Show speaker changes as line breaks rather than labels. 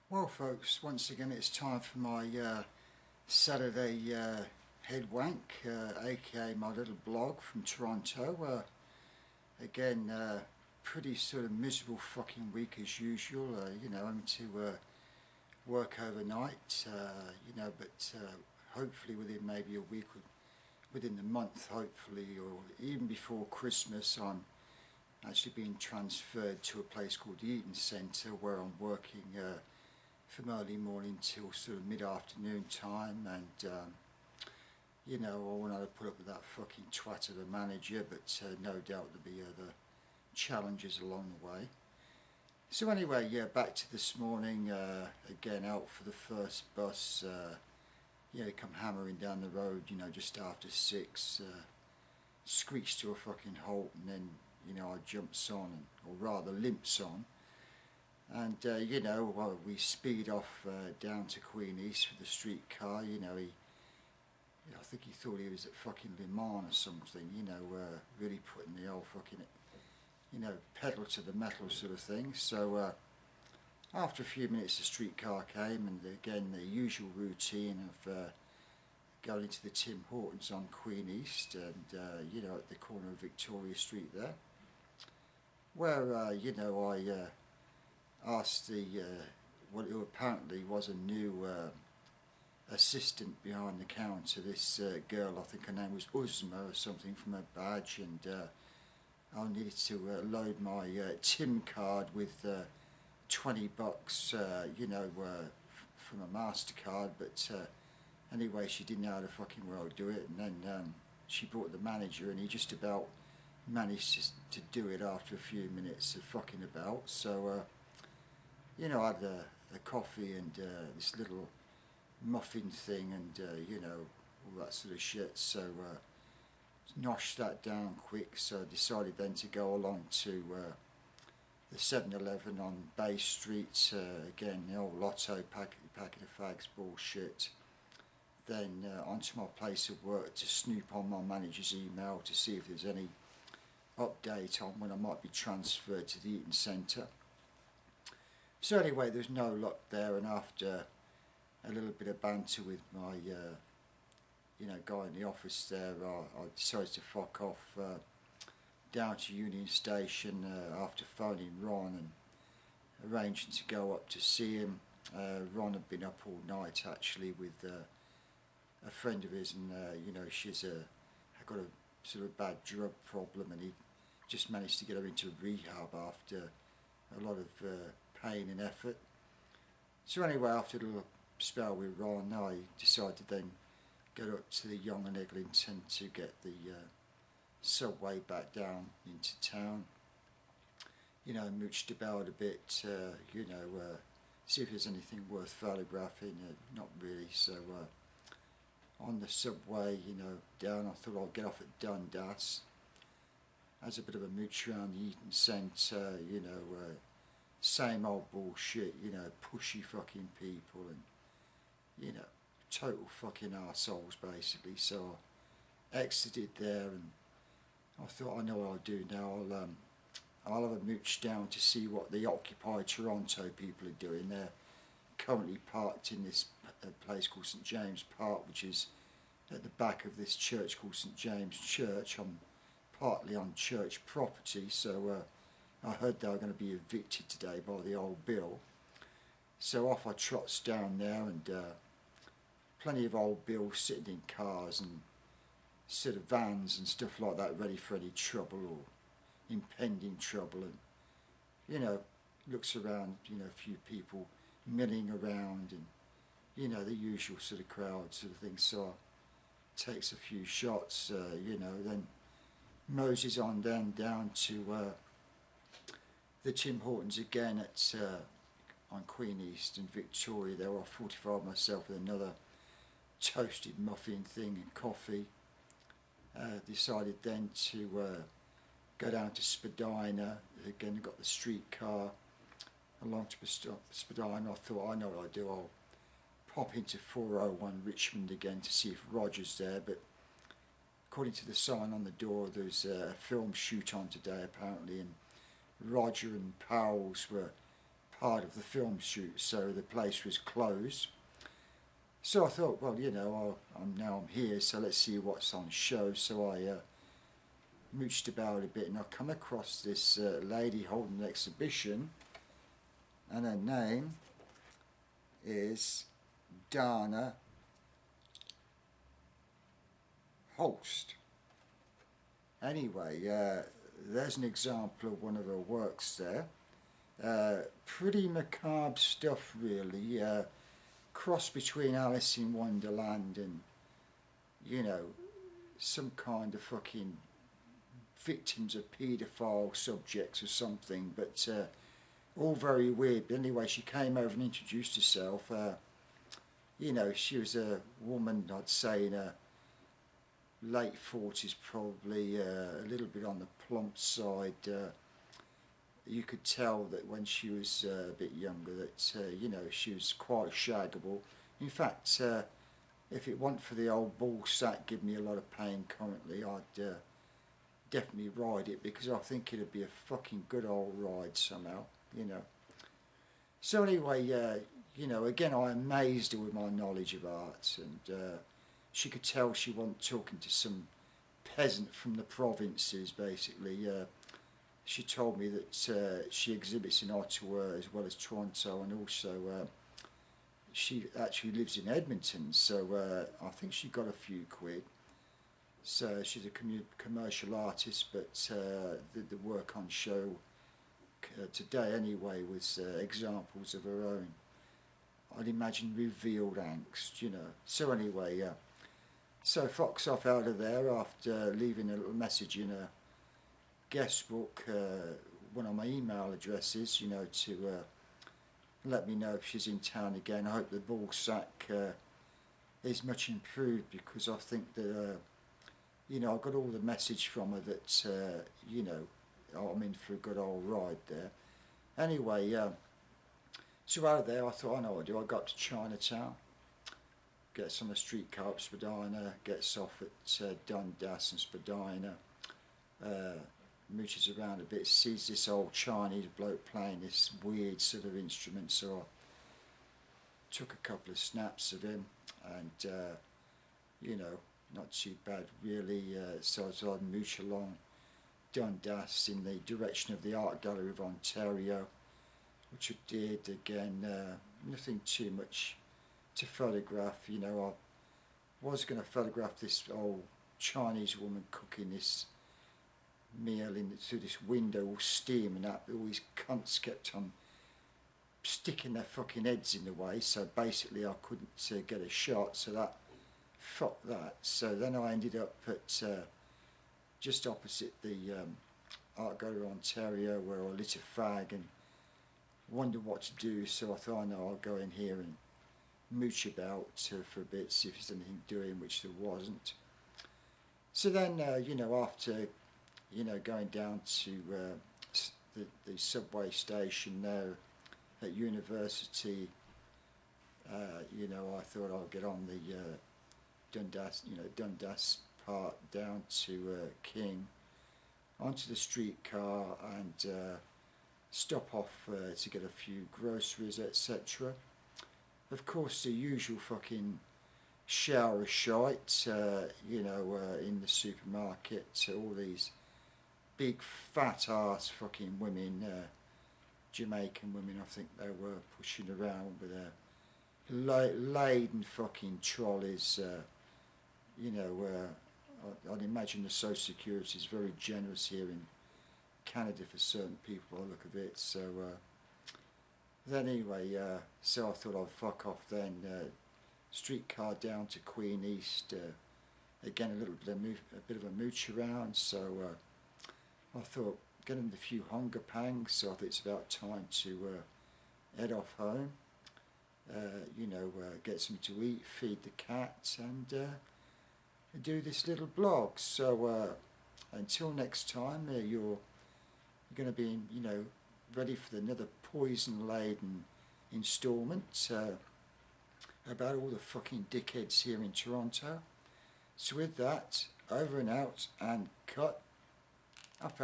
Well folks, once again it's time for my Saturday head wank, aka my little blog from Toronto. Again, pretty sort of miserable fucking week as usual, having to work overnight, but hopefully within maybe a week, within the month hopefully, or even before Christmas, I'm actually being transferred to a place called the Eaton Centre where I'm working from early morning till sort of mid-afternoon time, and I won't have to put up with that fucking twat of a manager, but no doubt there'll be other challenges along the way. So anyway, yeah, back to this morning, again out for the first bus, come hammering down the road, just after 6, screeched to a fucking halt, and then, I jumps on, or rather limps on, and we speed off down to Queen East with the streetcar. I think he thought he was at fucking Le Mans or something, really putting the old fucking, pedal to the metal sort of thing. So after a few minutes the streetcar came, and again the usual routine of going into the Tim Hortons on Queen East, and at the corner of Victoria Street there, where I asked the what who apparently was a new assistant behind the counter, this girl, I think her name was Uzma or something from her badge, and I needed to load my Tim card with $20, from a MasterCard, but anyway, she didn't know how to fucking well do it, and then she brought the manager, and he just about managed to do it after a few minutes of fucking about. So I had a coffee and this little muffin thing, and all that sort of shit. So noshed that down quick. So I decided then to go along to the 7-Eleven on Bay Street. Again, the old lotto packet of fags bullshit. Then onto my place of work to snoop on my manager's email to see if there's any update on when I might be transferred to the Eaton Centre. So anyway, there's no luck there, and after a little bit of banter with my guy in the office there, I decided to fuck off down to Union Station after phoning Ron and arranging to go up to see him. Ron had been up all night actually with a friend of his, and she's got a sort of bad drug problem, and he just managed to get her into rehab after a lot of pain and effort. So anyway, after a little spell with Ron, I decided to then go up to the Yonge and Eglinton to get the subway back down into town. Mooched about a bit, see if there's anything worth photographing. Not really. So on the subway, down, I thought I'll get off at Dundas. As a bit of a mooch around the Eaton Centre, same old bullshit, pushy fucking people, and total fucking arseholes basically. So I exited there, and I thought, I know what I'll do now. I'll have a mooch down to see what the Occupy Toronto people are doing. They're currently parked in this place called St James Park, which is at the back of this church called St James Church. I'm partly on church property, so I heard they were going to be evicted today by the old Bill. So off I trots down there, and plenty of old Bills sitting in cars and sort of vans and stuff like that, ready for any trouble or impending trouble. And looks around, a few people milling around, and the usual sort of crowd sort of thing. So takes a few shots, then moses on down to the Tim Hortons again at on Queen East and Victoria. There I fortified myself with another toasted muffin thing and coffee. Decided then to go down to Spadina. Again, got the streetcar along to Spadina. I thought, I know what I'll do. I'll pop into 401 Richmond again to see if Roger's there, but according to the sign on the door, there's a film shoot on today apparently, and Roger and Powell's were part of the film shoot, so the place was closed. So I thought, well, you know, I'm here, so let's see what's on show. So I mooched about a bit, and I come across this lady holding an exhibition, and her name is Dana Holst. Anyway, there's an example of one of her works there. Pretty macabre stuff, really. Cross between Alice in Wonderland and, you know, some kind of fucking victims of paedophile subjects or something, but all very weird. But anyway, she came over and introduced herself. You know, she was a woman, I'd say, in her late 40s, probably, a little bit on the plump side. You could tell that when she was a bit younger that, you know, she was quite shaggable. In fact, if it weren't for the old ball sack giving me a lot of pain currently, I'd definitely ride it, because I think it'd be a fucking good old ride somehow, you know. So anyway, you know, again, I amazed her with my knowledge of art, and she could tell she wasn't talking to some peasant from the provinces, basically. She told me that she exhibits in Ottawa as well as Toronto, and also she actually lives in Edmonton, so I think she got a few quid. So she's a commercial artist, but the work on show today anyway was examples of her own, I'd imagine, revealed angst, you know. So anyway, so fox off out of there after leaving a little message in a guest book, one of my email addresses, you know, to let me know if she's in town again. I hope the ball sack is much improved, because I think that, you know, I got all the message from her that, you know, I'm in for a good old ride there. Anyway, so out of there, I thought, I know what I do. I got to Chinatown, gets on the streetcar up Spadina, gets off at Dundas and Spadina, mooches around a bit, sees this old Chinese bloke playing this weird sort of instrument, so I took a couple of snaps of him, and, you know, not too bad really. So I'd mooch along Dundas in the direction of the Art Gallery of Ontario, which I did. Again, nothing too much to photograph, you know. I was going to photograph this old Chinese woman cooking this meal through this window, all steam and that, all these cunts kept on sticking their fucking heads in the way, so basically I couldn't get a shot, so that, fuck that. So then I ended up at just opposite the Art Gallery of Ontario, where I lit a fag and wondered what to do, so I thought, I know, I'll go in here and mooch about for a bit, see if there's anything doing, which there wasn't. So then, you know, after, you know, going down to the subway station there at University, you know, I thought I'll get on the Dundas, you know, Dundas part down to King, onto the streetcar, and stop off to get a few groceries, etc. Of course, the usual fucking shower of shite, you know, in the supermarket. All these big fat ass fucking women, Jamaican women, I think they were, pushing around with their laden fucking trolleys. You know, I'd imagine the Social Security is very generous here in Canada for certain people, by the look of it. So then anyway, so I thought I'd fuck off then. Streetcar down to Queen East. Again, a bit of a mooch around. So I thought, getting a few hunger pangs, so I thought it's about time to head off home. You know, get something to eat, feed the cat, and do this little blog. So until next time, you're going to be, you know, ready for another poison-laden instalment about all the fucking dickheads here in Toronto. So with that, over and out, and cut. I found